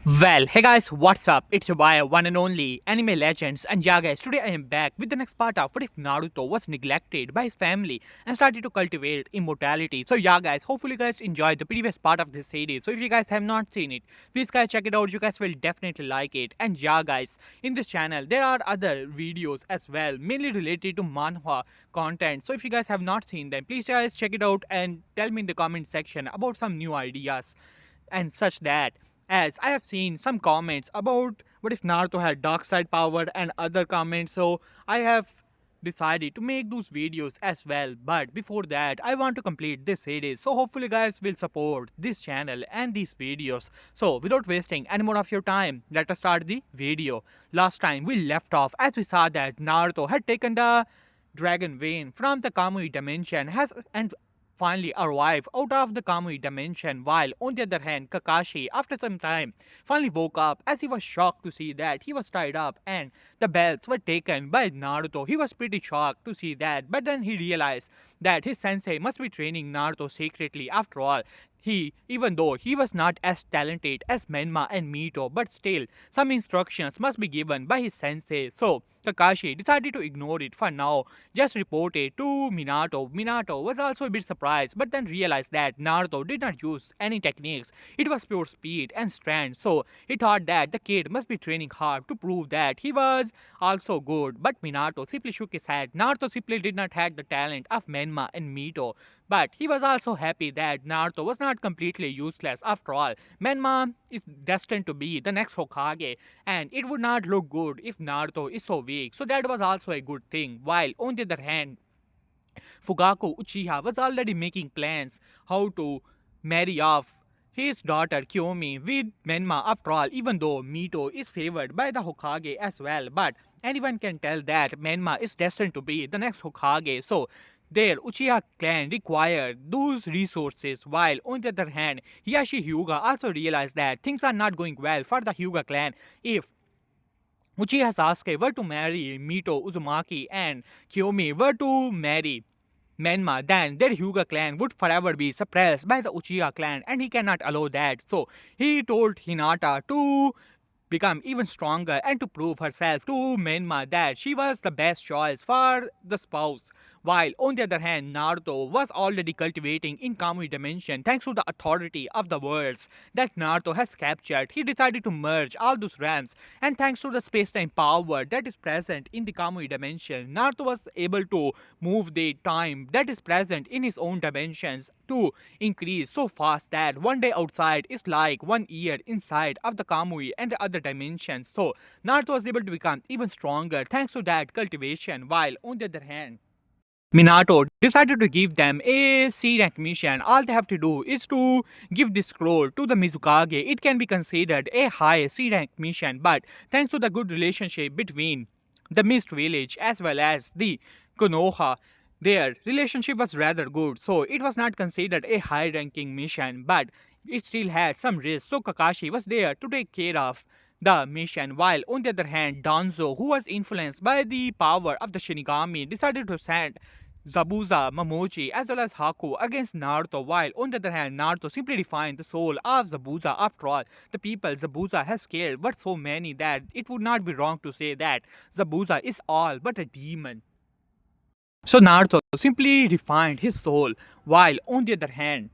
Well, hey guys, what's up? It's your boy, one and only Anime Legends, and yeah, guys, today I am back with the next part of what if Naruto was neglected by his family and started to cultivate immortality. So, yeah, guys, hopefully, you guys enjoyed the previous part of this series. So, if you guys have not seen it, please, guys, check it out. You guys will definitely like it. And yeah, guys, in this channel, there are other videos as well, mainly related to manhwa content. So, if you guys have not seen them, please, guys, check it out and tell me in the comment section about some new ideas and such that as I have seen some comments about what if Naruto had dark side power and other comments, so I have decided to make those videos as well. But before that, I want to complete this series, so hopefully guys will support this channel and these videos. So without wasting any more of your time, let us start the video. Last time we left off as we saw that Naruto had taken the dragon vein from the Kamui dimension has and finally arrive out of the Kamui dimension, while on the other hand, Kakashi, after some time, finally woke up as he was shocked to see that he was tied up and the belts were taken by Naruto. He was pretty shocked to see that, but then he realized that his sensei must be training Naruto secretly. After all, even though he was not as talented as Menma and Mito, but still, some instructions must be given by his sensei. So, Kakashi decided to ignore it for now, just reported to Minato. Minato was also a bit surprised, but then realized that Naruto did not use any techniques. It was pure speed and strength, so he thought that the kid must be training hard to prove that he was also good. But Minato simply shook his head. Naruto simply did not have the talent of Menma and Mito. But he was also happy that Naruto was not completely useless. After all, Menma is destined to be the next Hokage, and it would not look good if Naruto is so weak. So that was also a good thing. While on the other hand, Fugaku Uchiha was already making plans how to marry off his daughter Kiyomi with Menma. After all, even though Mito is favored by the Hokage as well, but anyone can tell that Menma is destined to be the next Hokage. So their Uchiha clan required those resources, while on the other hand, Hiyashi Hyuga also realized that things are not going well for the Hyuga clan if Uchiha Sasuke were to marry Mito Uzumaki and Kiyomi were to marry Menma, then their Hyuga clan would forever be suppressed by the Uchiha clan, and he cannot allow that. So he told Hinata to become even stronger and to prove herself to Menma that she was the best choice for the spouse. While on the other hand, Naruto was already cultivating in Kamui dimension thanks to the authority of the worlds that Naruto has captured. He decided to merge all those realms, and thanks to the space-time power that is present in the Kamui dimension, Naruto was able to move the time that is present in his own dimensions to increase so fast that one day outside is like 1 year inside of the Kamui and the other dimensions. So Naruto was able to become even stronger thanks to that cultivation, while on the other hand, Minato decided to give them a C rank mission. All they have to do is to give this scroll to the Mizukage. It can be considered a high C rank mission, but thanks to the good relationship between the Mist Village as well as the Konoha, their relationship was rather good, so it was not considered a high ranking mission, but it still had some risk. So Kakashi was there to take care of the mission, while on the other hand, Danzo, who was influenced by the power of the Shinigami, decided to send Zabuza, Mamochi, as well as Haku against Naruto, while on the other hand, Naruto simply defined the soul of Zabuza. After all, the people Zabuza has killed were so many that it would not be wrong to say that Zabuza is all but a demon. So Naruto simply refined his soul, while on the other hand,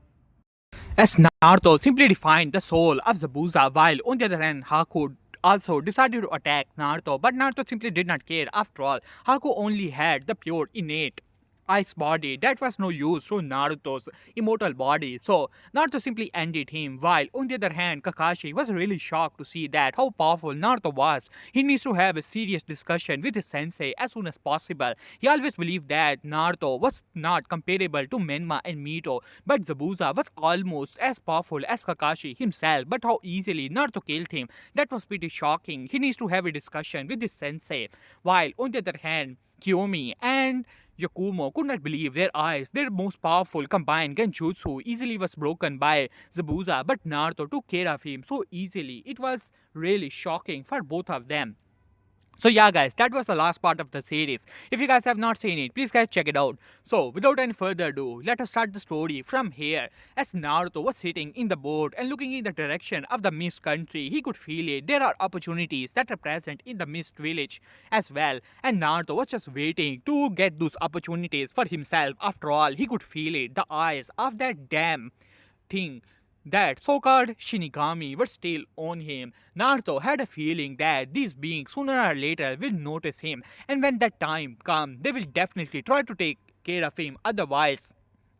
as Naruto simply defined the soul of Zabuza, while on the other hand, Haku also decided to attack Naruto, but Naruto simply did not care. After all, Haku only had the pure innate ice body that was no use to Naruto's immortal body. So Naruto simply ended him, while on the other hand, Kakashi was really shocked to see that how powerful Naruto was. He needs to have a serious discussion with his sensei as soon as possible. He always believed that Naruto was not comparable to Menma and Mito, but Zabuza was almost as powerful as Kakashi himself. But how easily Naruto killed him, that was pretty shocking. He needs to have a discussion with his sensei. While on the other hand, Kiyomi and Yakumo could not believe their eyes. Their most powerful combined genjutsu easily was broken by Zabuza, but Naruto took care of him so easily. It was really shocking for both of them. So yeah guys, that was the last part of the series. If you guys have not seen it, please guys check it out. So without any further ado, let us start the story from here. As Naruto was sitting in the boat and looking in the direction of the mist country, he could feel it. There are opportunities that are present in the mist village as well. And Naruto was just waiting to get those opportunities for himself. After all, he could feel it. The eyes of that damn thing, that so-called Shinigami, were still on him. Naruto had a feeling that these beings sooner or later will notice him, and when that time comes, they will definitely try to take care of him. Otherwise,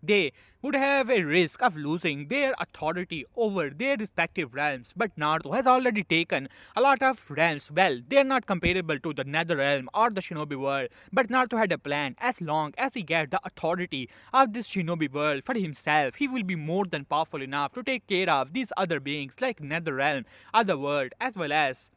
they would have a risk of losing their authority over their respective realms. But Naruto has already taken a lot of realms. Well, they are not comparable to the Nether realm or the Shinobi world, but Naruto had a plan. As long as he gets the authority of this Shinobi world for himself, he will be more than powerful enough to take care of these other beings like Nether realm, other world, as well as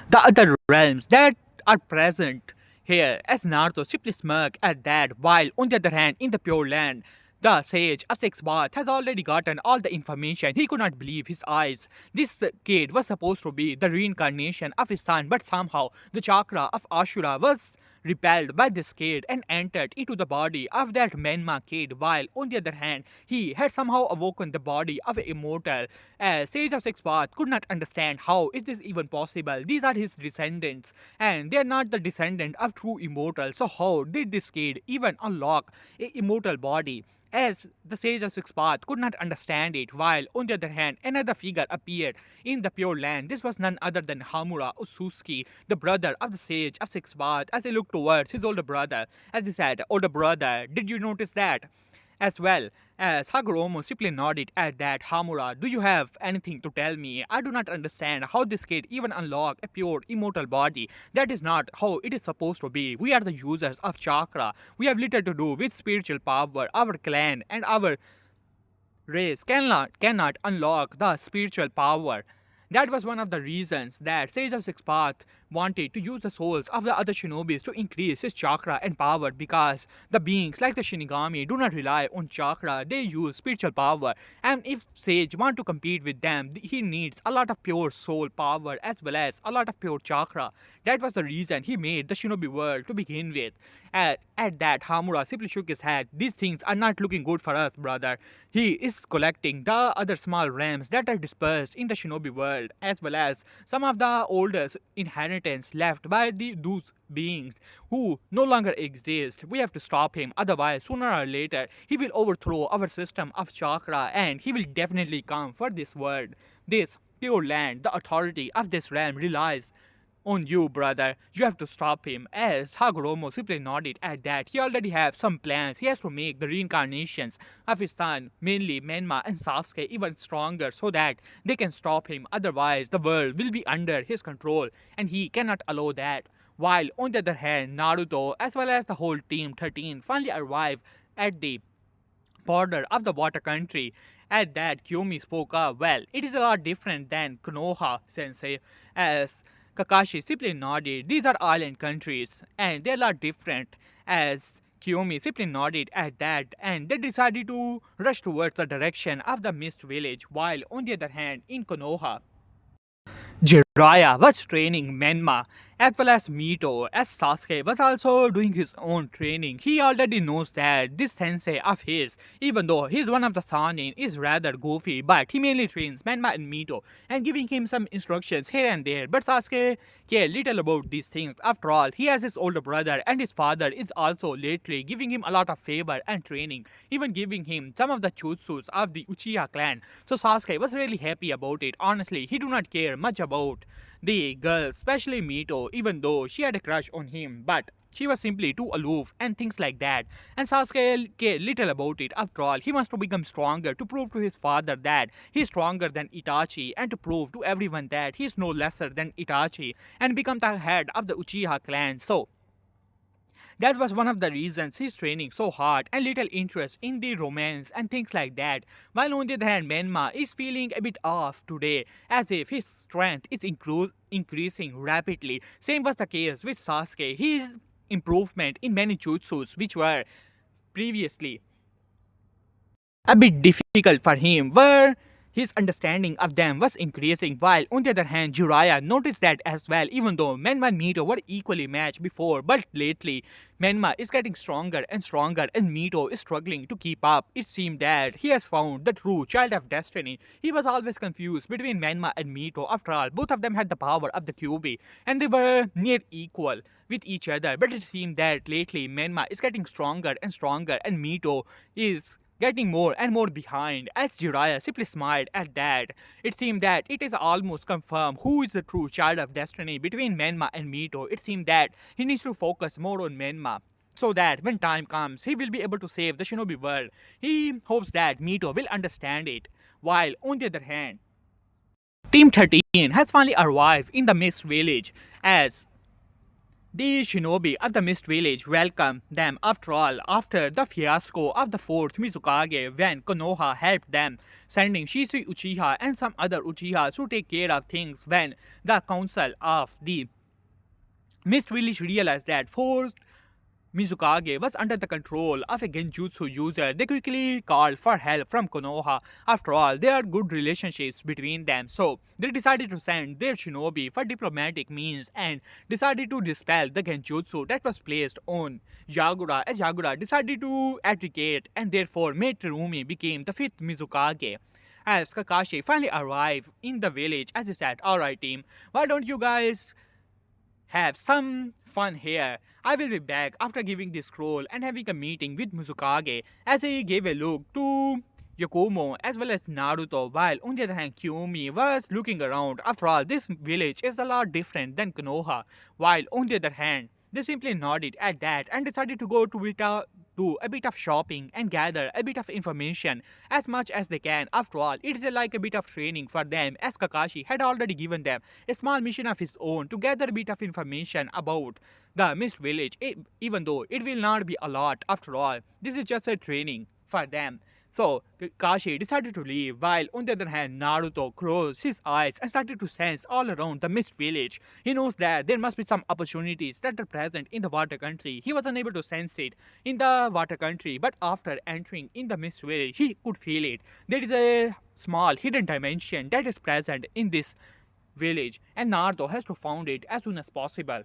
the other realms that are present here. As Naruto simply smirked at that, while on the other hand, in the Pure Land, the sage of Six Bath has already gotten all the information. He could not believe his eyes. This kid was supposed to be the reincarnation of his son, but somehow the chakra of Ashura was repelled by this kid and entered into the body of that Menma kid, while on the other hand, he had somehow awoken the body of an immortal. As Sage of Six Path could not understand how is this even possible. These are his descendants, and they are not the descendant of true immortals. So how did this kid even unlock a immortal body? As the sage of Six Path could not understand it, while on the other hand, another figure appeared in the Pure Land. This was none other than Hamura Ususuki, the brother of the sage of Six Path. As he looked towards his older brother, as he said, "Older brother, did you notice that?" As well as Hagoromo simply nodded at that. "Hamura, do you have anything to tell me? I do not understand how this kid even unlocked a pure immortal body. That is not how it is supposed to be. We are the users of chakra. We have little to do with spiritual power. Our clan and our race cannot unlock the spiritual power." That was one of the reasons that Sage of Six Path wanted to use the souls of the other shinobis to increase his chakra and power, because the beings like the Shinigami do not rely on chakra, they use spiritual power. And if Sage want to compete with them, he needs a lot of pure soul power as well as a lot of pure chakra. That was the reason he made the shinobi world to begin with. At that, Hamura simply shook his head. "These things are not looking good for us, brother." He is collecting the other small realms that are dispersed in the shinobi world, as well as some of the oldest inheritance left by those beings who no longer exist. We have to stop him, otherwise, sooner or later, he will overthrow our system of chakra and he will definitely come for this world. This pure land, the authority of this realm relies on you, brother. You have to stop him." As Hagoromo simply nodded at that, he already has some plans. He has to make the reincarnations of his son, mainly Menma and Sasuke, even stronger so that they can stop him. Otherwise, the world will be under his control, and he cannot allow that. While on the other hand, Naruto, as well as the whole Team 13, finally arrive at the border of the water country. At that, Kyomi spoke up. "Well, it is a lot different than Konoha, sensei." As Kakashi simply nodded, "These are island countries, and they're a lot different." As Kiyomi simply nodded at that, and they decided to rush towards the direction of the mist village, while on the other hand, in Konoha, Jiraiya was training Menma as well as Mito, as Sasuke was also doing his own training. He already knows that this sensei of his, even though he's one of the Sanin, is rather goofy, but he mainly trains Menma and Mito and giving him some instructions here and there. But Sasuke cares little about these things. After all, he has his older brother, and his father is also lately giving him a lot of favor and training, even giving him some of the jutsus of the Uchiha clan. So Sasuke was really happy about it. Honestly, he do not care much about the girl, especially Mito, even though she had a crush on him, but she was simply too aloof and things like that. And Sasuke cared little about it. After all, he wants to become stronger to prove to his father that he's stronger than Itachi, and to prove to everyone that he's no lesser than Itachi, and become the head of the Uchiha clan. So that was one of the reasons he's training so hard, and little interest in the romance and things like that. While on the other hand, Menma is feeling a bit off today, as if his strength is increasing rapidly. Same was the case with Sasuke. His improvement in many jutsus, which were previously a bit difficult for him, were his understanding of them was increasing, while on the other hand, Jiraiya noticed that as well, even though Menma and Mito were equally matched before, but lately, Menma is getting stronger and stronger and Mito is struggling to keep up. It seemed that he has found the true child of destiny. He was always confused between Menma and Mito. After all, both of them had the power of the QB, and they were near equal with each other, but it seemed that lately Menma is getting stronger and stronger and Mito is getting more and more behind. As Jiraiya simply smiled at that, it seemed that it is almost confirmed who is the true child of destiny between Menma and Mito. It seemed that he needs to focus more on Menma so that when time comes, he will be able to save the shinobi world. He hopes that Mito will understand it. While on the other hand, Team 13 has finally arrived in the Mist Village as the shinobi of the Mist Village welcomed them after all after the fiasco of the 4th Mizukage when Konoha helped them, sending Shisui Uchiha and some other Uchihas to take care of things when the council of the Mist Village realized that 4th Mizukage was under the control of a genjutsu user. They quickly called for help from Konoha. After all, there are good relationships between them, so they decided to send their shinobi for diplomatic means and decided to dispel the genjutsu that was placed on Yagura, as Yagura decided to abdicate and therefore made Terumi became the 5th Mizukage. As Kakashi finally arrived in the village, as he said, "Alright team, why don't you guys have some fun here. I will be back after giving the scroll and having a meeting with Mizukage," as he gave a look to Yakumo as well as Naruto, while on the other hand Kyumi was looking around. After all, this village is a lot different than Konoha, while on the other hand, they simply nodded at that and decided to go to do a bit of shopping and gather a bit of information as much as they can. After all, it is like a bit of training for them, as Kakashi had already given them a small mission of his own to gather a bit of information about the Mist Village, even though it will not be a lot. After all, this is just a training for them. So, Kakashi decided to leave, while on the other hand, Naruto closed his eyes and started to sense all around the Mist Village. He knows that there must be some opportunities that are present in the water country. He was unable to sense it in the water country, but after entering in the Mist Village, he could feel it. There is a small hidden dimension that is present in this village, and Naruto has to find it as soon as possible.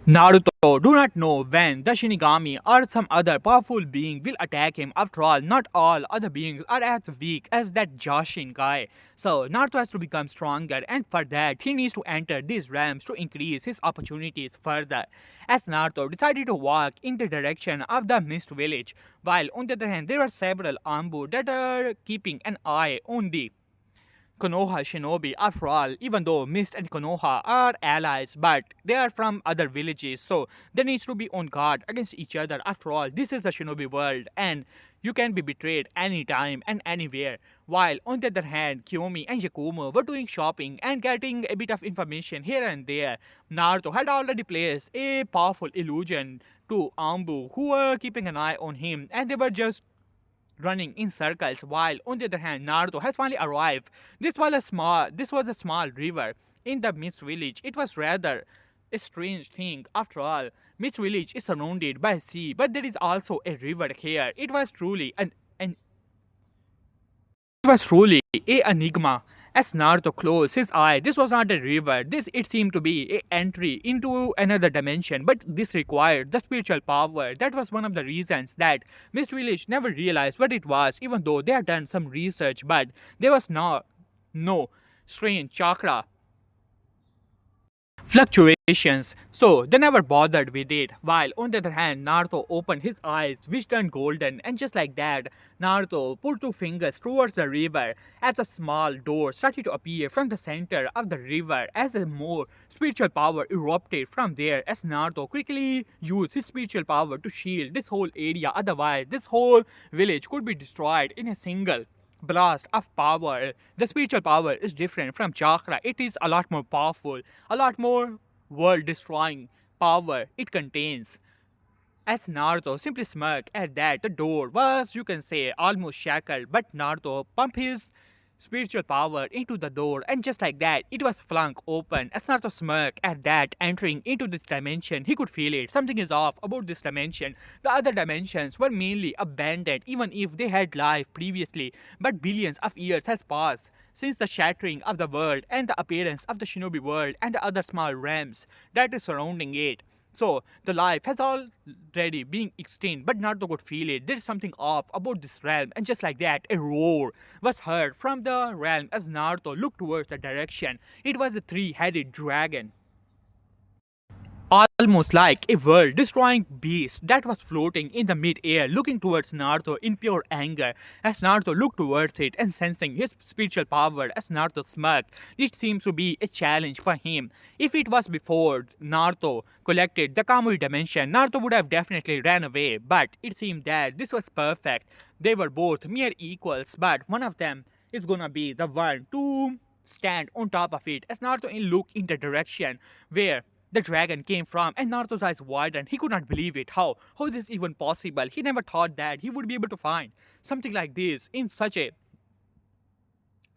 Naruto do not know when the Shinigami or some other powerful being will attack him. After all, not all other beings are as weak as that Jashin guy. So Naruto has to become stronger, and for that he needs to enter these realms to increase his opportunities further. As Naruto decided to walk in the direction of the Mist Village, while on the other hand there are several Ambu that are keeping an eye on the Konoha shinobi. After all, even though Mist and Konoha are allies, but they are from other villages, so they need to be on guard against each other. After all, this is the shinobi world, and you can be betrayed anytime and anywhere. While on the other hand, Kiyomi and Yakumo were doing shopping and getting a bit of information here and there. Naruto had already placed a powerful illusion to Ambu, who were keeping an eye on him, and they were just running in circles, while on the other hand Naruto has finally arrived. This was a small river in the Mist Village. It was rather a strange thing. After all, Mist Village is surrounded by sea, but there is also a river here. It was truly a enigma. As Naruto closed his eye, this was not a river. This it seemed to be a entry into another dimension, but this required the spiritual power. That was one of the reasons that Mist Village never realized what it was, even though they had done some research, but there was no strange chakra fluctuations, so they never bothered with it. While on the other hand, Naruto opened his eyes, which turned golden, and just like that, Naruto put two fingers towards the river as a small door started to appear from the center of the river as a more spiritual power erupted from there. As Naruto quickly used his spiritual power to shield this whole area, otherwise, this whole village could be destroyed in a single blast of power. The spiritual power is different from chakra. It is a lot more powerful, a lot more world destroying power it contains. As Naruto simply smirked at that, the door was, you can say, almost shackled, but Naruto pumped his spiritual power into the door, and just like that, it was flung open. As Naruto smirked at that, entering into this dimension, he could feel it. Something is off about this dimension. The other dimensions were mainly abandoned, even if they had life previously, but billions of years has passed since the shattering of the world and the appearance of the shinobi world and the other small realms that is surrounding it. So the life has already been extinct, but Naruto could feel it. There is something off about this realm, and just like that, a roar was heard from the realm as Naruto looked towards the direction. It was a three-headed dragon, almost like a world destroying beast that was floating in the mid-air, looking towards Naruto in pure anger. As Naruto looked towards it and sensing his spiritual power as Naruto smirked, it seems to be a challenge for him. If it was before Naruto collected the Kamui dimension, Naruto would have definitely ran away, but it seemed that this was perfect. They were both mere equals, but one of them is gonna be the one to stand on top of it. As Naruto looked in the direction where the dragon came from, and Naruto's eyes widened. He could not believe it. How is this even possible? He never thought that he would be able to find something like this in such a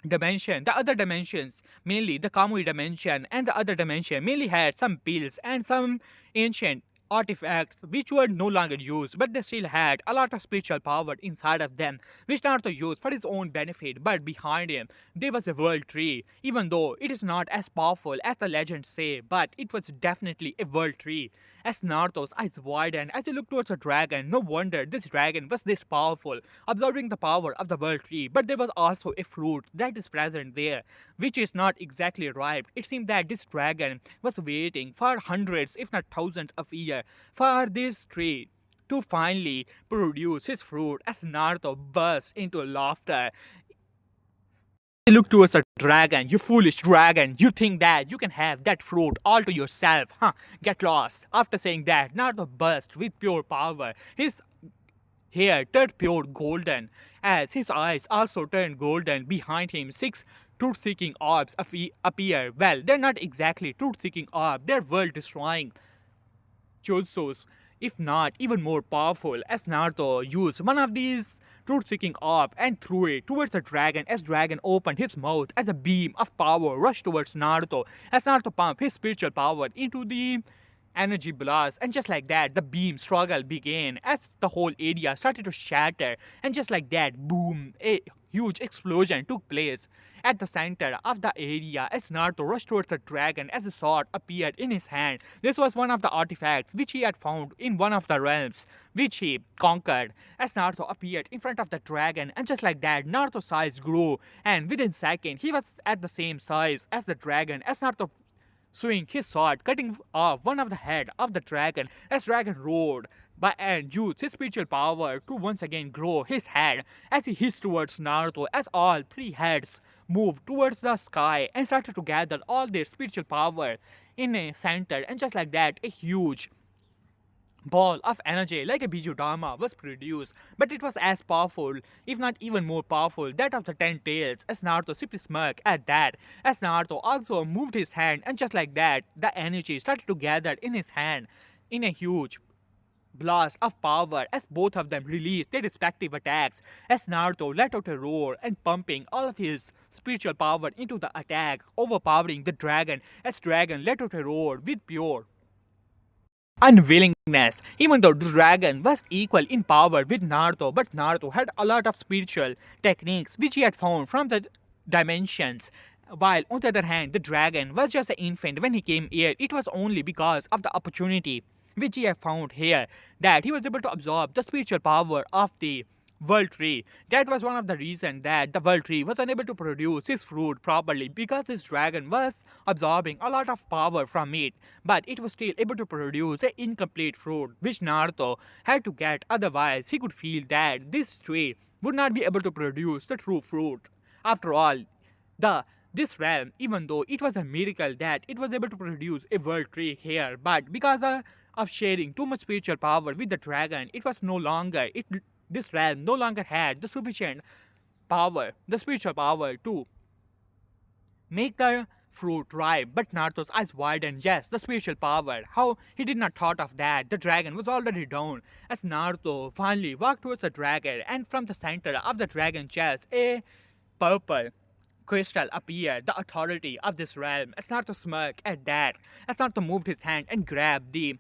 dimension. The other dimensions, mainly the Kamui dimension and the other dimension, mainly had some pills and some ancient artifacts which were no longer used, but they still had a lot of spiritual power inside of them, which Naruto used for his own benefit. But behind him, there was a world tree, even though it is not as powerful as the legends say, but it was definitely a world tree. As Naruto's eyes widened as he looked towards the dragon, no wonder this dragon was this powerful, absorbing the power of the world tree. But there was also a fruit that is present there, which is not exactly ripe. It seemed that this dragon was waiting for hundreds, if not thousands of years for this tree to finally produce his fruit. As Naruto burst into laughter, he looked towards the dragon. You foolish dragon, you think that you can have that fruit all to yourself? Huh, get lost. After saying that, Naruto burst with pure power. His hair turned pure golden, as his eyes also turned golden. Behind him, six truth-seeking orbs appear. Well, they're not exactly truth-seeking orbs, they're world-destroying jutsus, if not even more powerful. As Naruto used one of these truth-seeking orb and threw it towards the dragon, as dragon opened his mouth as a beam of power rushed towards Naruto. As Naruto pumped his spiritual power into the energy blast, and just like that, the beam struggle began as the whole area started to shatter, and just like that, boom, a huge explosion took place at the center of the area as Naruto rushed towards the dragon as a sword appeared in his hand. This was one of the artifacts which he had found in one of the realms which he conquered. As Naruto appeared in front of the dragon, and just like that, Naruto's size grew, and within seconds he was at the same size as the dragon. As Naruto swing his sword, cutting off one of the head of the dragon, as dragon roared by and used his spiritual power to once again grow his head as he hissed towards Naruto, as all three heads moved towards the sky and started to gather all their spiritual power in a center, and just like that, a huge ball of energy like a Bijudama was produced, but it was as powerful, if not even more powerful, that of the 10 tails. As Naruto simply smirked at that, as Naruto also moved his hand, and just like that, the energy started to gather in his hand in a huge blast of power as both of them released their respective attacks. As Naruto let out a roar and pumping all of his spiritual power into the attack, overpowering the dragon, as dragon let out a roar with pure unwillingness. Even though the dragon was equal in power with Naruto, but Naruto had a lot of spiritual techniques which he had found from the dimensions. While on the other hand, the dragon was just an infant when he came here. It was only because of the opportunity which he had found here that he was able to absorb the spiritual power of the world tree. That was one of the reasons that the world tree was unable to produce his fruit properly, because this dragon was absorbing a lot of power from it, but it was still able to produce an incomplete fruit which Naruto had to get. Otherwise, he could feel that this tree would not be able to produce the true fruit. After all, the this realm, even though it was a miracle that it was able to produce a world tree here, but because of sharing too much spiritual power with the dragon, it was no longer it this realm no longer had the sufficient power, the spiritual power to make the fruit ripe. But Naruto's eyes widened. Yes, the spiritual power. How he did not thought of that. The dragon was already down. As Naruto finally walked towards the dragon, and from the center of the dragon chest, a purple crystal appeared, the authority of this realm. As Naruto smirked at that, as Naruto moved his hand and grabbed the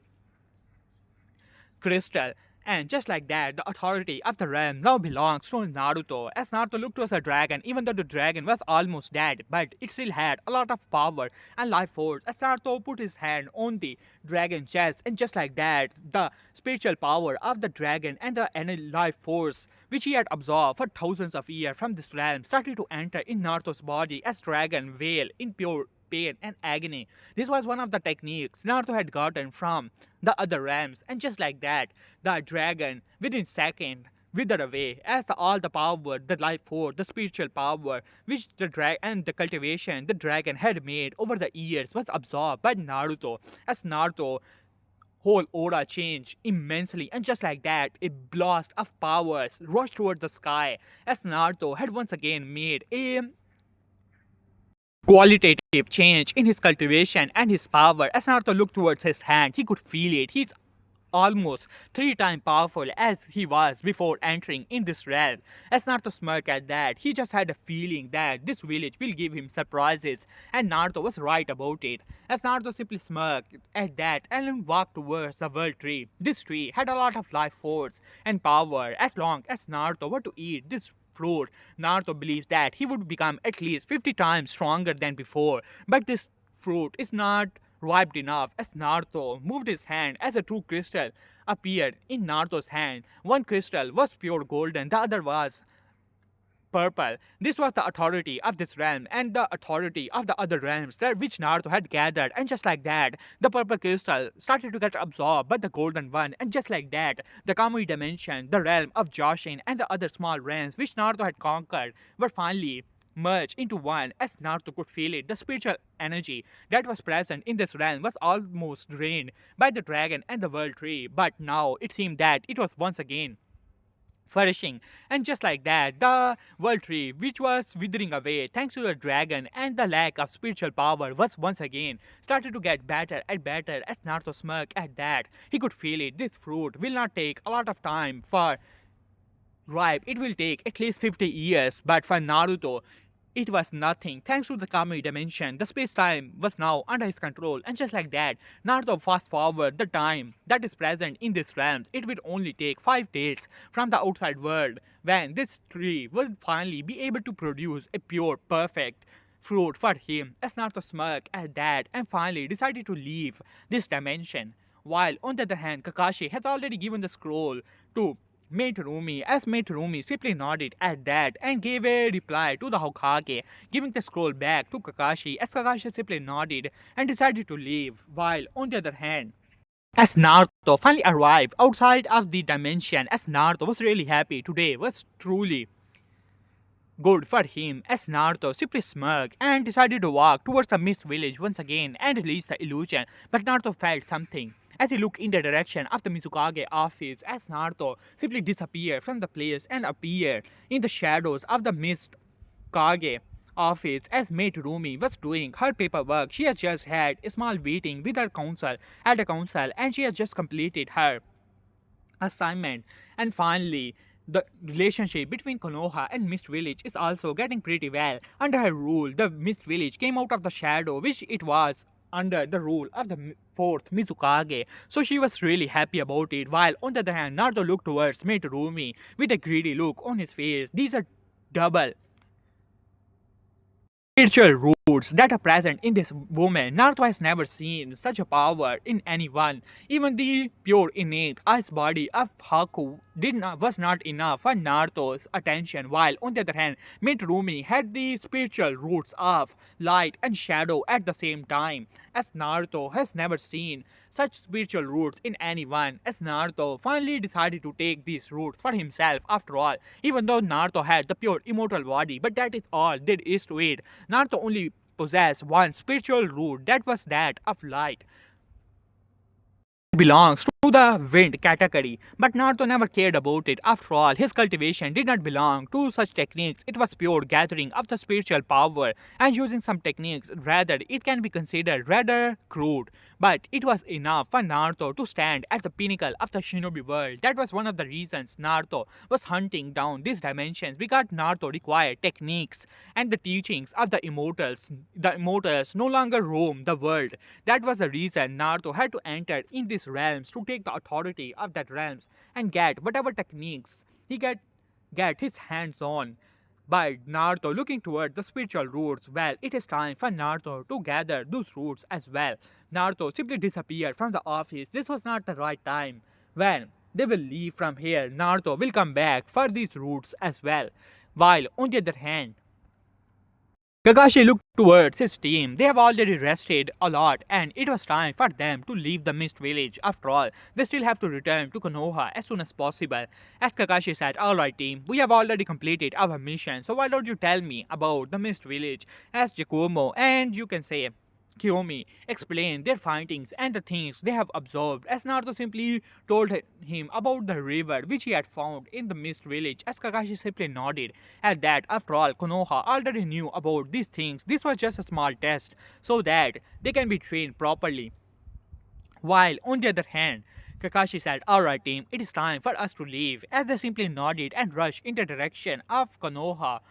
crystal. And just like that, the authority of the realm now belongs to Naruto. As Naruto looked towards the dragon, even though the dragon was almost dead, but it still had a lot of power and life force. As Naruto put his hand on the dragon's chest, and just like that, the spiritual power of the dragon and the life force, which he had absorbed for thousands of years from this realm, started to enter in Naruto's body as dragon wail in pure pain and agony. This was one of the techniques Naruto had gotten from the other realms, and just like that, the dragon within second withered away as all the power, the life force, the spiritual power which the dragon and the cultivation the dragon had made over the years was absorbed by Naruto. As Naruto whole aura changed immensely, and just like that, a blast of powers rushed toward the sky as Naruto had once again made a qualitative change in his cultivation and his power. As Naruto looked towards his hand, he could feel it. He's almost 3 times powerful as he was before entering in this realm. As Naruto smirked at that, he just had a feeling that this village will give him surprises, and Naruto was right about it. As Naruto simply smirked at that and then walked towards the world tree. This tree had a lot of life force and power. As long as Naruto were to eat this fruit, Naruto believes that he would become at least 50 times stronger than before. But this fruit is not ripe enough. As Naruto moved his hand as a true crystal appeared in Naruto's hand. One crystal was pure golden, the other was purple. This was the authority of this realm and the authority of the other realms that which Naruto had gathered. And just like that, the purple crystal started to get absorbed by the golden one. And just like that, the Kamui dimension, the realm of Joshin, and the other small realms which Naruto had conquered were finally merged into one. As Naruto could feel it, the spiritual energy that was present in this realm was almost drained by the dragon and the world tree. But now it seemed that it was once again flourishing. And just like that, the world tree, which was withering away thanks to the dragon and the lack of spiritual power, was once again started to get better and better. As Naruto smirked at that, he could feel it. This fruit will not take a lot of time for ripe. It will take at least 50 years, but for Naruto, it was nothing. Thanks to the Kami dimension, the space-time was now under his control, and just like that, Naruto fast-forward the time that is present in these realms. It will only take 5 days from the outside world when this tree will finally be able to produce a pure, perfect fruit for him. As Naruto smirked at that and finally decided to leave this dimension. While on the other hand, Kakashi has already given the scroll to Mate Rumi, as Mate Rumi simply nodded at that and gave a reply to the Hokage, giving the scroll back to Kakashi, as Kakashi simply nodded and decided to leave. While on the other hand, as Naruto finally arrived outside of the dimension, as Naruto was really happy, today was truly good for him. As Naruto simply smirked and decided to walk towards the mist village once again and release the illusion. But Naruto felt something as he looked in the direction of the Mizukage office, as Naruto simply disappeared from the place and appeared in the shadows of the Mist Kage office as Mate Rumi was doing her paperwork. She has just had a small meeting with her council at the council, and she has just completed her assignment. And finally, the relationship between Konoha and Mist Village is also getting pretty well. Under her rule, the Mist Village came out of the shadow which it was under the rule of the fourth Mizukage, so she was really happy about it. While on the other hand, Naruto looked towards Mate Rumi with a greedy look on his face. These are double spiritual roots that are present in this woman. Naruto has never seen such a power in anyone. Even the pure innate ice body of Haku was not enough for Naruto's attention, while on the other hand, Midorumi had the spiritual roots of light and shadow at the same time. As Naruto has never seen such spiritual roots in anyone, as Naruto finally decided to take these roots for himself after all. Even though Naruto had the pure immortal body, but that is all there is to it. Naruto only possessed one spiritual root, that was that of light. belongs to the wind category, but Naruto never cared about it. After all, his cultivation did not belong to such techniques. It was pure gathering of the spiritual power and using some techniques. Rather, it can be considered rather crude. But it was enough for Naruto to stand at the pinnacle of the shinobi world. That was one of the reasons Naruto was hunting down these dimensions, because Naruto required techniques and the teachings of the immortals. The immortals no longer roam the world. That was the reason Naruto had to enter in these realms to take the authority of that realms and get whatever techniques he get his hands on. By Naruto looking toward the spiritual roots, well, it is time for Naruto to gather those roots as well. Naruto simply disappeared from the office. This was not the right time. When they will leave from here, Naruto will come back for these roots as well. While on the other hand, Kakashi looked towards his team. They have already rested a lot, and it was time for them to leave the Mist Village. After all, they still have to return to Konoha as soon as possible. As Kakashi said, alright team, we have already completed our mission, so why don't you tell me about the Mist Village? As Giacomo and you can say Kiyomi explained their findings and the things they have observed, as Naruto simply told him about the river which he had found in the Mist Village, as Kakashi simply nodded at that. After all, Konoha already knew about these things. This was just a small test so that they can be trained properly. While on the other hand, Kakashi said, alright team, it is time for us to leave, as they simply nodded and rushed in the direction of Konoha.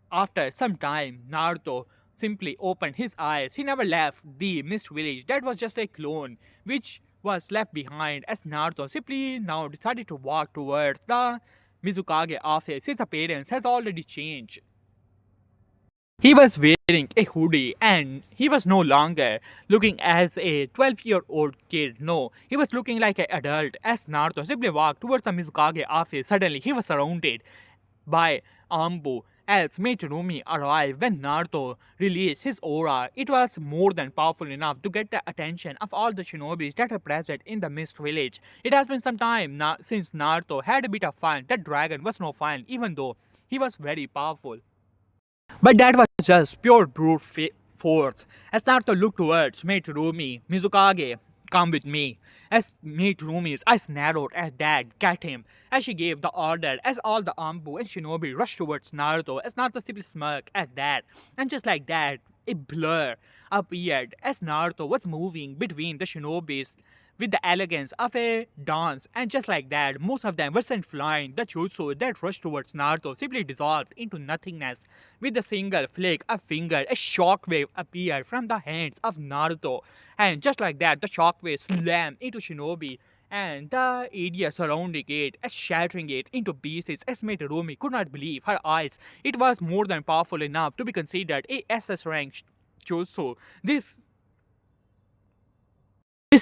After some time, Naruto simply opened his eyes. He never left the Mist Village. That was just a clone which was left behind, as Naruto simply now decided to walk towards the Mizukage office. His appearance has already changed. He was wearing a hoodie and he was no longer looking as a 12-year-old kid. No, he was looking like an adult. As Naruto simply walked towards the Mizukage office, suddenly he was surrounded by Ambu. As Meitsurumi arrived when Naruto released his aura, it was more than powerful enough to get the attention of all the shinobis that are present in the Mist Village. It has been some time since Naruto had a bit of fun. That dragon was no fun, even though he was very powerful. But that was just pure brute force. As Naruto looked towards Meitsurumi, Mizukage, come with me. As Meitsurumi's eyes narrowed at that, get him. As she gave the order, as all the Anbu and Shinobi rushed towards Naruto, as Naruto simply smirked at that. And just like that, a blur appeared as Naruto was moving between the Shinobis with the elegance of a dance, and just like that, most of them were sent flying. The jutsu that rushed towards Naruto simply dissolved into nothingness. With a single flick of finger, a shockwave appeared from the hands of Naruto, and just like that, the shockwave slammed into Shinobi and the area surrounding it, shattering it into pieces. As Meitsurumi could not believe her eyes. It was more than powerful enough to be considered a SS rank jutsu. This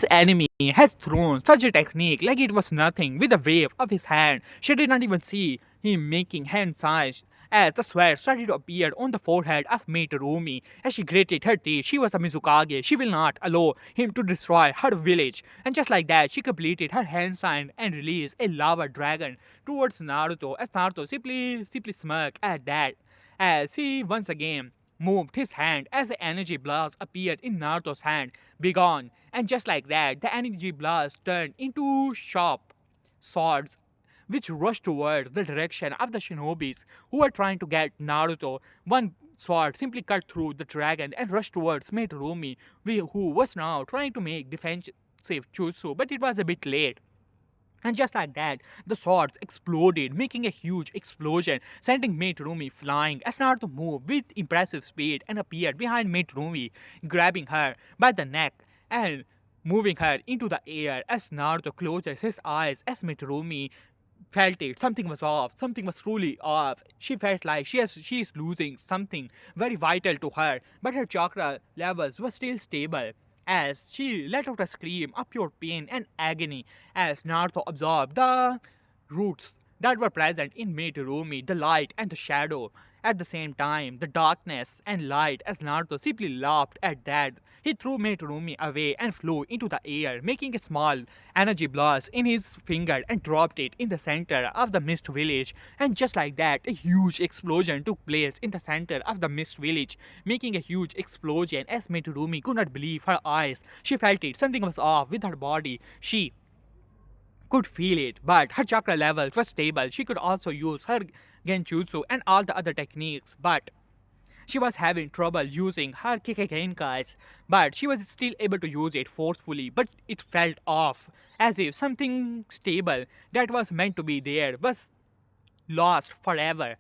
enemy has thrown such a technique like it was nothing. With a wave of his hand, she did not even see him making hand signs as the sweat started to appear on the forehead of Meitsurumi. As she gritted her teeth, she was a Mizukage. She will not allow him to destroy her village. And just like that, she completed her hand sign and released a lava dragon towards Naruto. As Naruto simply smirked at that, as he once again moved his hand as the energy blast appeared in Naruto's hand. Begone! And just like that, the energy blast turned into sharp swords which rushed towards the direction of the shinobis who were trying to get Naruto. One sword simply cut through the dragon and rushed towards Meitsurumi, who was now trying to make defensive jutsu, but it was a bit late. And just like that, the swords exploded, making a huge explosion, sending Meitsurumi flying. As Naruto moved with impressive speed and appeared behind Meitsurumi, grabbing her by the neck and moving her into the air. As Naruto closes his eyes, as Meitsurumi felt it, something was off, something was truly off. She felt like she is losing something very vital to her, but her chakra levels were still stable. As she let out a scream of pure pain and agony, as Naruto absorbed the roots that were present in Megurumi, the light and the shadow. At the same time, the darkness and light, as Naruto simply laughed at that. He threw Megurumi away and flew into the air, making a small energy blast in his finger and dropped it in the center of the mist village. And just like that, a huge explosion took place in the center of the mist village, making a huge explosion as Megurumi could not believe her eyes. She felt it, something was off with her body. She could feel it, but her chakra levels were stable. She could also use her genjutsu and all the other techniques, but she was having trouble using her Kikagenkai, but she was still able to use it forcefully, but it felt off, as if something stable that was meant to be there was lost forever,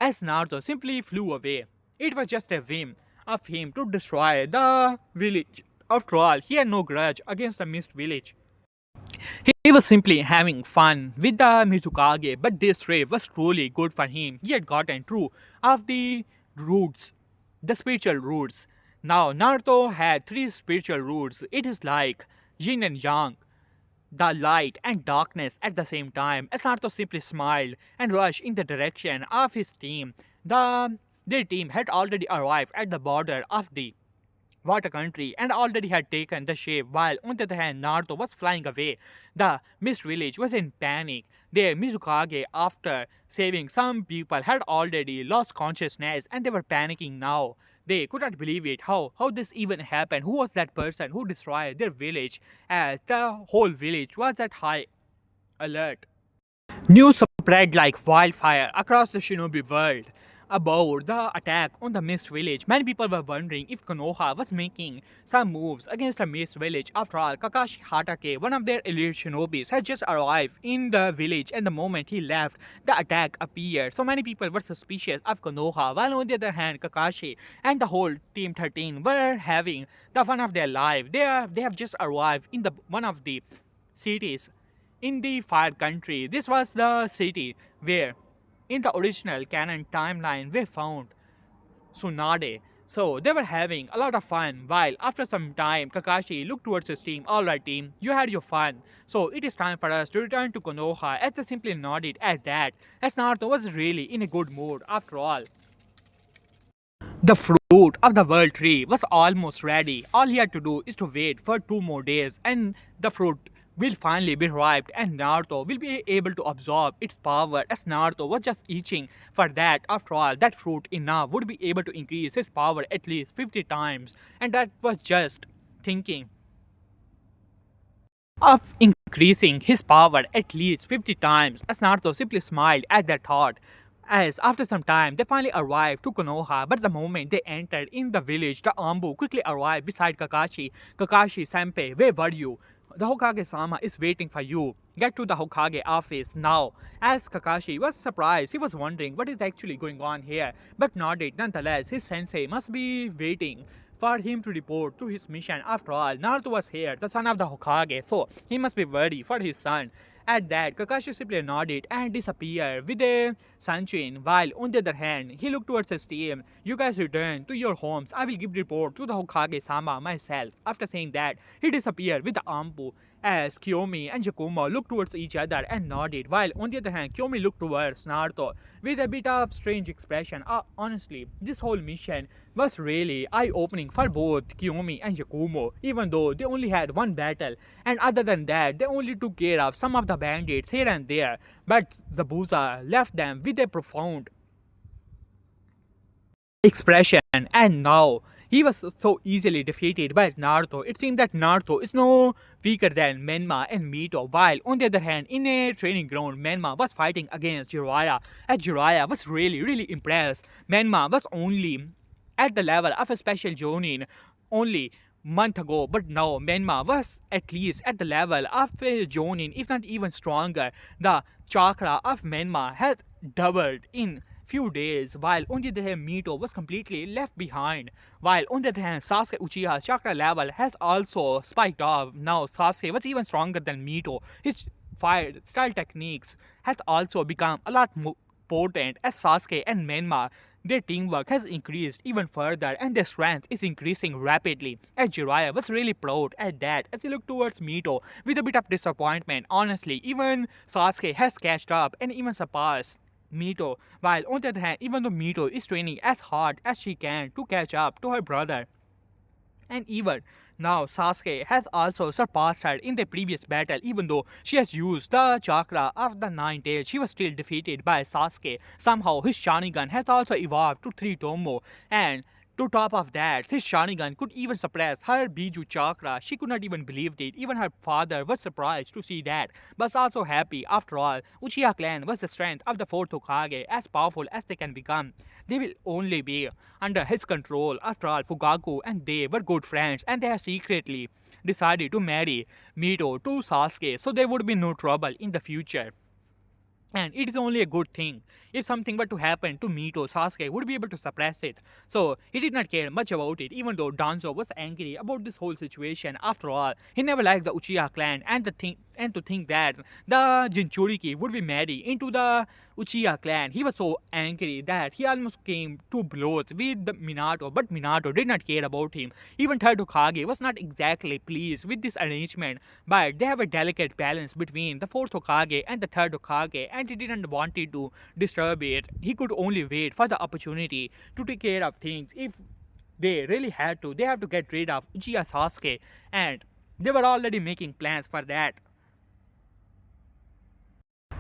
as Naruto simply flew away. It was just a whim of him to destroy the village. After all, he had no grudge against the Mist Village. He was simply having fun with the Mizukage, but this trip was truly good for him. He had gotten through of the roots, the spiritual roots. Now Naruto had three spiritual roots. It is like yin and yang, the light and darkness at the same time. As Naruto simply smiled and rushed in the direction of his team. Their team had already arrived at the border of the water country and already had taken the shape, while on the other hand Naruto was flying away. The mist village was in panic. Their Mizukage, after saving some people, had already lost consciousness and they were panicking now. They could not believe it. How this even happened? Who was that person who destroyed their village, as the whole village was at high alert? News spread like wildfire across the shinobi world about the attack on the Mist Village. Many people were wondering if Konoha was making some moves against the Mist Village. After all, Kakashi Hatake, one of their elite shinobis, had just arrived in the village, and the moment he left, the attack appeared. So many people were suspicious of Konoha, while on the other hand, Kakashi and the whole Team 13 were having the fun of their life. They have just arrived in the one of the cities in the Fire Country. This was the city where, in the original canon timeline, we found Tsunade. So they were having a lot of fun, while after some time, Kakashi looked towards his team. Alright, team, you had your fun. So it is time for us to return to Konoha, as they simply nodded at that, as Naruto was really in a good mood after all. The fruit of the world tree was almost ready. All he had to do is to wait for 2 more days, and the fruit will finally be ripe, and Naruto will be able to absorb its power, as Naruto was just itching for that. After all, that fruit enough would be able to increase his power at least 50 times, and that was just thinking of increasing his power at least 50 times, as Naruto simply smiled at that thought. As after some time, they finally arrived to Konoha, but the moment they entered in the village, the Ambu quickly arrived beside Kakashi. Kakashi, Senpai, where were you? The Hokage-sama is waiting for you. Get to the Hokage office now. As Kakashi was surprised, he was wondering what is actually going on here, but nodded nonetheless. His sensei must be waiting for him to report to his mission. After all, Naruto was here, the son of the Hokage, so he must be worried for his son. At that, Kakashi simply nodded and disappeared with a sunshine, while on the other hand, he looked towards his team. You guys return to your homes. I will give report to the Hokage-sama myself. After saying that, he disappeared with the Ampu, as Kiyomi and Yakumo looked towards each other and nodded, while on the other hand, Kiyomi looked towards Naruto with a bit of strange expression. Honestly, this whole mission was really eye-opening for both Kiyomi and Yakumo, even though they only had one battle, and other than that, they only took care of some of the bandits here and there, but Zabuza left them with a profound expression, and now he was so easily defeated by Naruto. It seemed that Naruto is no weaker than Menma and Mito, while on the other hand, in a training ground, Menma was fighting against Jiraiya, as Jiraiya was really impressed. Menma was only at the level of a special Jonin only month ago, but now Menma was at least at the level of a Jonin, if not even stronger. The chakra of Menma had doubled in few days, while on the other hand Mito was completely left behind. While on the other hand, Sasuke Uchiha's chakra level has also spiked off. Now Sasuke was even stronger than Mito. His fire style techniques has also become a lot more potent, as Sasuke and Menma their teamwork has increased even further and their strength is increasing rapidly. As Jiraiya was really proud at that as he looked towards Mito with a bit of disappointment. Honestly, even Sasuke has catched up and even surpassed Mito, while on the other hand, even though Mito is training as hard as she can to catch up to her brother, and even now, Sasuke has also surpassed her in the previous battle. Even though she has used the chakra of the Nine Tails, she was still defeated by Sasuke. Somehow, his Sharingan has also evolved to 3 Tomo, and to top of that, his Sharingan could even suppress her Biju chakra. She could not even believe it. Even her father was surprised to see that, but also happy. After all, Uchiha clan was the strength of the fourth Hokage, as powerful as they can become. They will only be under his control. After all, Fugaku and they were good friends, and they have secretly decided to marry Mito to Sasuke, so there would be no trouble in the future. And it is only a good thing. If something were to happen to Mito, Sasuke would be able to suppress it. So he did not care much about it, even though Danzo was angry about this whole situation. After all, he never liked the Uchiha clan and to think that the Jinchuriki would be married into the Uchiha clan. He was so angry that he almost came to blows with the Minato, but Minato did not care about him. Even Third Hokage was not exactly pleased with this arrangement, but they have a delicate balance between the fourth Hokage and the third Hokage, and he didn't want it to disturb it. He could only wait for the opportunity to take care of things. If they really had to, they have to get rid of Uchiha Sasuke, and they were already making plans for that.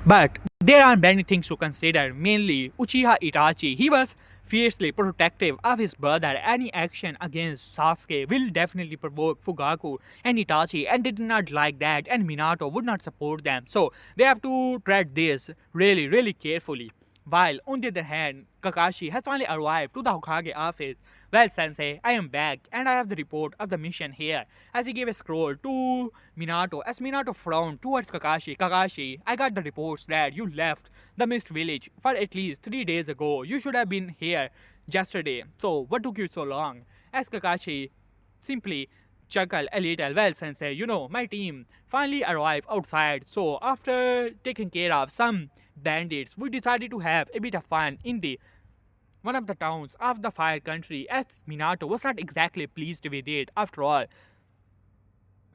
But there are many things to consider, mainly Uchiha Itachi. He was fiercely protective of his brother. Any action against Sasuke will definitely provoke Fugaku and Itachi, and they did not like that, and Minato would not support them. So they have to tread this really carefully. While on the other hand, Kakashi has finally arrived to the Hokage office. Well, Sensei, I am back and I have the report of the mission here. As he gave a scroll to Minato, as Minato frowned towards Kakashi. Kakashi, I got the reports that you left the Mist Village for at least 3 days ago. You should have been here yesterday. So, what took you so long? As Kakashi simply chuckled a little. Well, Sensei, my team finally arrived outside. So, after taking care of some bandits, we decided to have a bit of fun in the one of the towns of the Fire Country, as Minato was not exactly pleased with it. After all,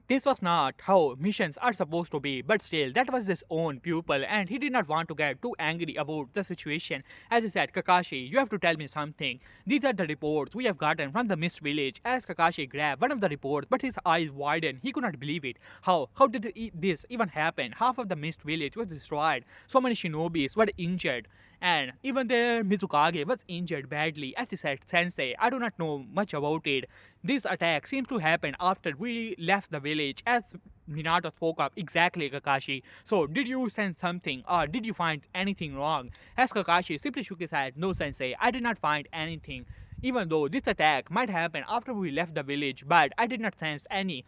this was not how missions are supposed to be, but still, that was his own pupil, and he did not want to get too angry about the situation. As he said, Kakashi, you have to tell me something. These are the reports we have gotten from the Mist Village. As Kakashi grabbed one of the reports, but his eyes widened. He could not believe it. How did this even happen? Half of the Mist Village was destroyed. So many shinobis were injured. And even the Mizukage was injured badly. As he said, Sensei, I do not know much about it. This attack seems to happen after we left the village. As Minato spoke up, exactly, Kakashi. So, did you sense something or did you find anything wrong? As Kakashi simply shook his head, no, Sensei, I did not find anything. Even though this attack might happen after we left the village, but I did not sense any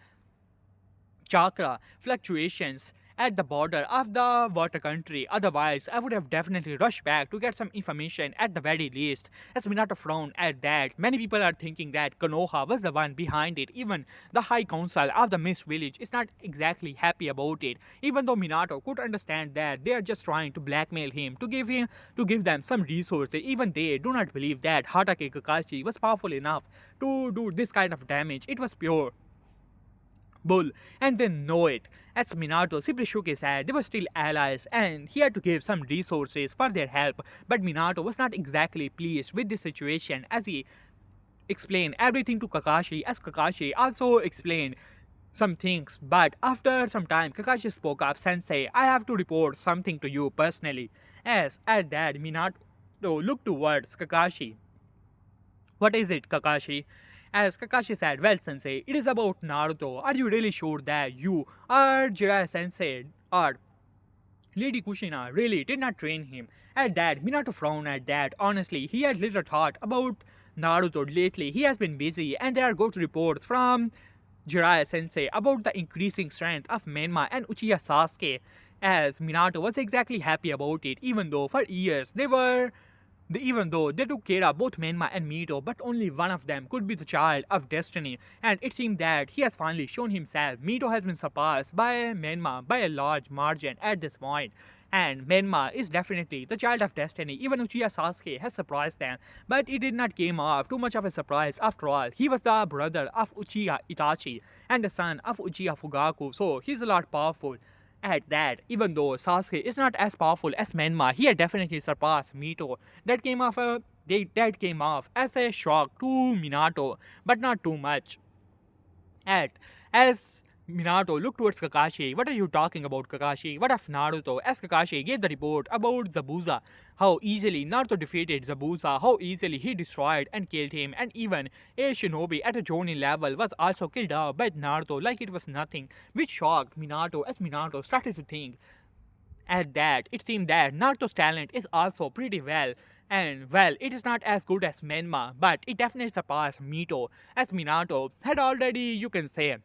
chakra fluctuations at the border of the water country. Otherwise, I would have definitely rushed back to get some information at the very least. As Minato frowned at that, many people are thinking that Konoha was the one behind it. Even the High Council of the Mist Village is not exactly happy about it. Even though Minato could understand that they are just trying to blackmail him to give them some resources, even they do not believe that Hatake Kakashi was powerful enough to do this kind of damage. It was pure bull, and they know it. As Minato simply shook his head, they were still allies and he had to give some resources for their help. But Minato was not exactly pleased with this situation as he explained everything to Kakashi, as Kakashi also explained some things. But after some time, Kakashi spoke up, Sensei, I have to report something to you personally. As at that, Minato looked towards Kakashi. What is it, Kakashi? As Kakashi said, well, Sensei, it is about Naruto. Are you really sure that you or Jiraiya Sensei or Lady Kushina really did not train him? At that, Minato frowned at that. Honestly, he had little thought about Naruto lately. He has been busy, and there are good reports from Jiraiya Sensei about the increasing strength of Menma and Uchiha Sasuke. As Minato was exactly happy about it, even though for years even though they took care of both Menma and Mito, but only one of them could be the child of destiny, and it seemed that he has finally shown himself. Mito has been surpassed by Menma by a large margin at this point, And Menma is definitely the child of destiny. Even Uchiha Sasuke has surprised them, but it did not came off too much of a surprise after all. He was the brother of Uchiha Itachi and the son of Uchiha Fugaku, so he's a lot powerful. At that, even though Sasuke is not as powerful as Menma, he had definitely surpassed Mito. That came off as a shock to Minato, but not too much. At as Minato looked towards Kakashi, what are you talking about, Kakashi? What of Naruto? As Kakashi gave the report about Zabuza, how easily Naruto defeated Zabuza, how easily he destroyed and killed him, and even a shinobi at a Jonin level was also killed off by Naruto like it was nothing, which shocked Minato as Minato started to think. At that, it seemed that Naruto's talent is also pretty well. And well, it is not as good as Menma, but it definitely surpassed Mito, as Minato had already, you can say,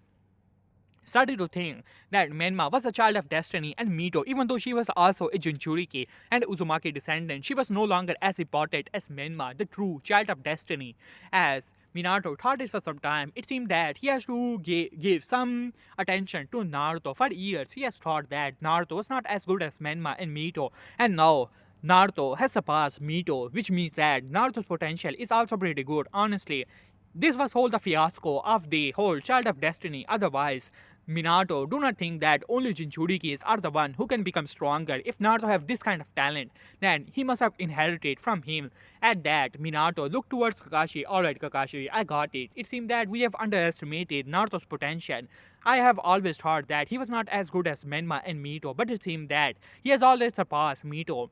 started to think that Menma was a child of destiny and Mito, even though she was also a Jinchuriki and Uzumaki descendant, she was no longer as important as Menma, the true child of destiny. As Minato thought it for some time, it seemed that he has to give some attention to Naruto. For years, he has thought that Naruto was not as good as Menma and Mito, and now Naruto has surpassed Mito, which means that Naruto's potential is also pretty good, honestly. This was whole the fiasco of the whole Child of Destiny. Otherwise, Minato do not think that only Jinchurikis are the one who can become stronger. If Naruto have this kind of talent, then he must have inherited from him. At that, Minato looked towards Kakashi. Alright, Kakashi, I got it. It seemed that we have underestimated Naruto's potential. I have always thought that he was not as good as Menma and Mito, but it seemed that he has already surpassed Mito.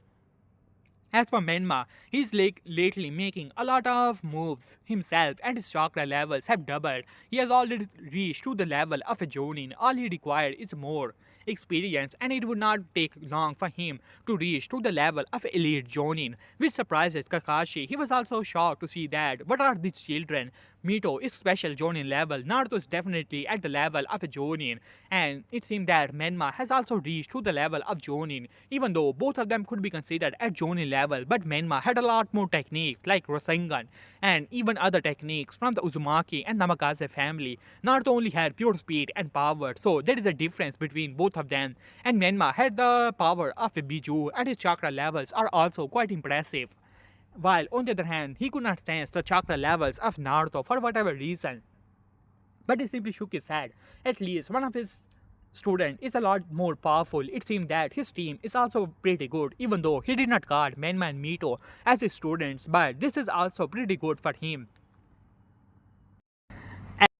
As for Menma, he's lately making a lot of moves himself and his chakra levels have doubled. He has already reached to the level of a Jonin. All he required is more experience and it would not take long for him to reach to the level of elite Jonin, which surprises Kakashi. He was also shocked to see that what are these children? Mito is special Jonin level, Naruto is definitely at the level of a Jonin, and it seemed that Menma has also reached to the level of Jonin, even though both of them could be considered at Jonin level, but Menma had a lot more techniques like Rasengan and even other techniques from the Uzumaki and Namikaze family. Naruto only had pure speed and power, so there is a difference between both of them, and Menma had the power of a Biju and his chakra levels are also quite impressive. While on the other hand, he could not sense the chakra levels of Naruto for whatever reason. But he simply shook his head. At least one of his student is a lot more powerful. It seemed that his team is also pretty good, even though he did not guard Menma and Mito as his students, but this is also pretty good for him.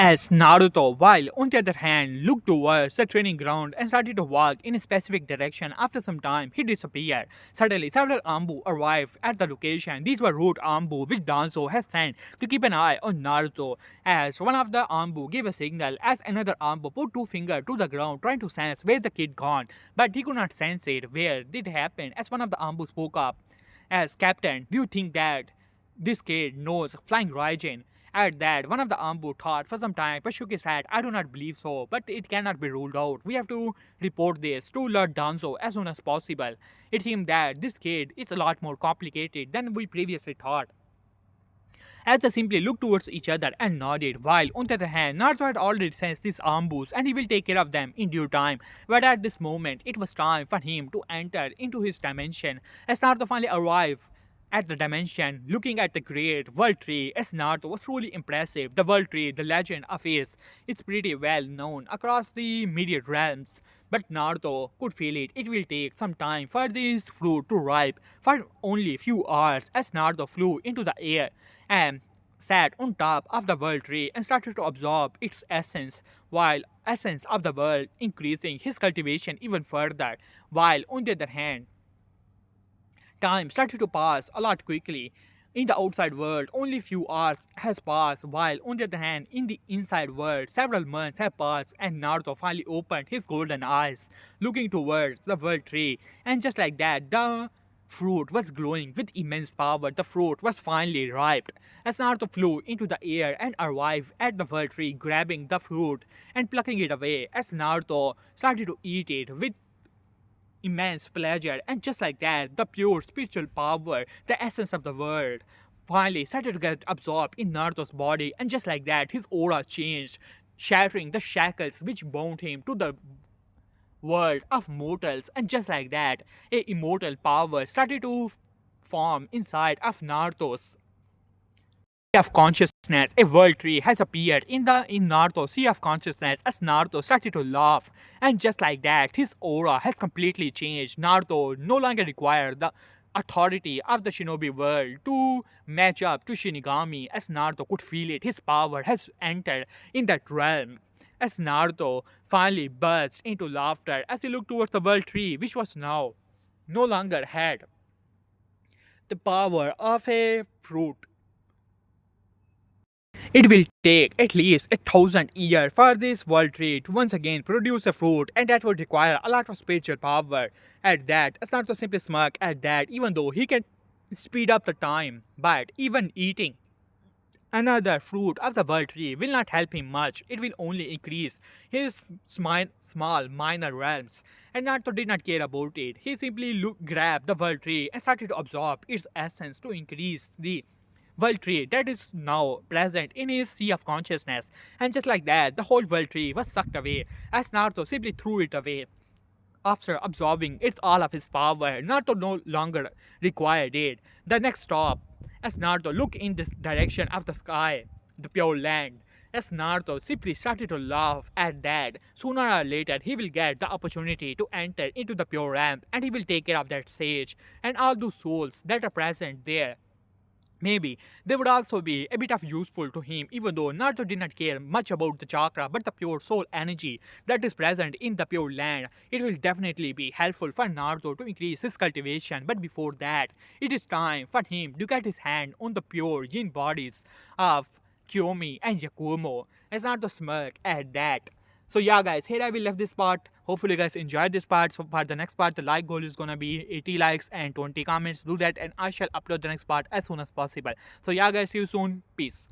As Naruto, while on the other hand, looked towards the training ground and started to walk in a specific direction. After some time, he disappeared. Suddenly, several Ambu arrived at the location. These were root Ambu, which Danzo has sent to keep an eye on Naruto. As one of the Ambu gave a signal, as another Ambu put two fingers to the ground, trying to sense where the kid gone, but he could not sense it. Where did it happen? As one of the Ambu spoke up, as Captain, do you think that this kid knows Flying Raijin? At that, one of the Ambu thought for some time but shook his head. I do not believe so, but it cannot be ruled out. We have to report this to Lord Danzo as soon as possible. It seemed that this kid is a lot more complicated than we previously thought. As they simply looked towards each other and nodded, while on the other hand, Naruto had already sensed these Ambus and he will take care of them in due time. But at this moment, it was time for him to enter into his dimension. As Naruto finally arrived at the dimension, looking at the great world tree, as Naruto was truly impressive. The world tree, the legend of it's pretty well known across the immediate realms. But Naruto could feel it. It will take some time for this fruit to ripe for only few hours as Naruto flew into the air and sat on top of the world tree and started to absorb its essence, while essence of the world increasing his cultivation even further, while on the other hand, time started to pass a lot quickly. In the outside world, only few hours has passed, while on the other hand, in the inside world, several months have passed, and Naruto finally opened his golden eyes, looking towards the world tree, and just like that, the fruit was glowing with immense power. The fruit was finally ripe. As Naruto flew into the air and arrived at the world tree, grabbing the fruit and plucking it away, as Naruto started to eat it with immense pleasure, and just like that, the pure spiritual power, the essence of the world, finally started to get absorbed in Naruto's body, and just like that, his aura changed, shattering the shackles which bound him to the world of mortals, and just like that, a immortal power started to form inside of Naruto's of consciousness. A world tree has appeared in Naruto's sea of consciousness as Naruto started to laugh, and just like that, his aura has completely changed. Naruto no longer required the authority of the shinobi world to match up to Shinigami, as Naruto could feel it. His power has entered in that realm. As Naruto finally burst into laughter as he looked towards the world tree, which was now no longer had the power of a fruit. It will take at least 1,000 years for this world tree to once again produce a fruit, and that would require a lot of spiritual power. At that, it's not so simply smirk at that, even though he can speed up the time, but even eating another fruit of the world tree will not help him much. It will only increase his small minor realms. And Naruto did not care about it. He simply grabbed the world tree and started to absorb its essence to increase the world tree that is now present in his sea of consciousness. And just like that, the whole world tree was sucked away as Naruto simply threw it away. After absorbing its all of his power, Naruto no longer required it. The next stop, as Naruto looked in the direction of the sky, the pure land, as Naruto simply started to laugh at that. Sooner or later, he will get the opportunity to enter into the pure ramp, and he will take care of that stage and all those souls that are present there. Maybe they would also be a bit of useful to him, even though Naruto did not care much about the chakra, but the pure soul energy that is present in the pure land. It will definitely be helpful for Naruto to increase his cultivation, but before that, it is time for him to get his hand on the pure yin bodies of Kiyomi and Yakumo. As Naruto smirk at that. So yeah guys, here I will leave this part. Hopefully you guys enjoyed this part. So for the next part, the like goal is gonna be 80 likes and 20 comments. Do that and I shall upload the next part as soon as possible. So yeah guys, see you soon. Peace.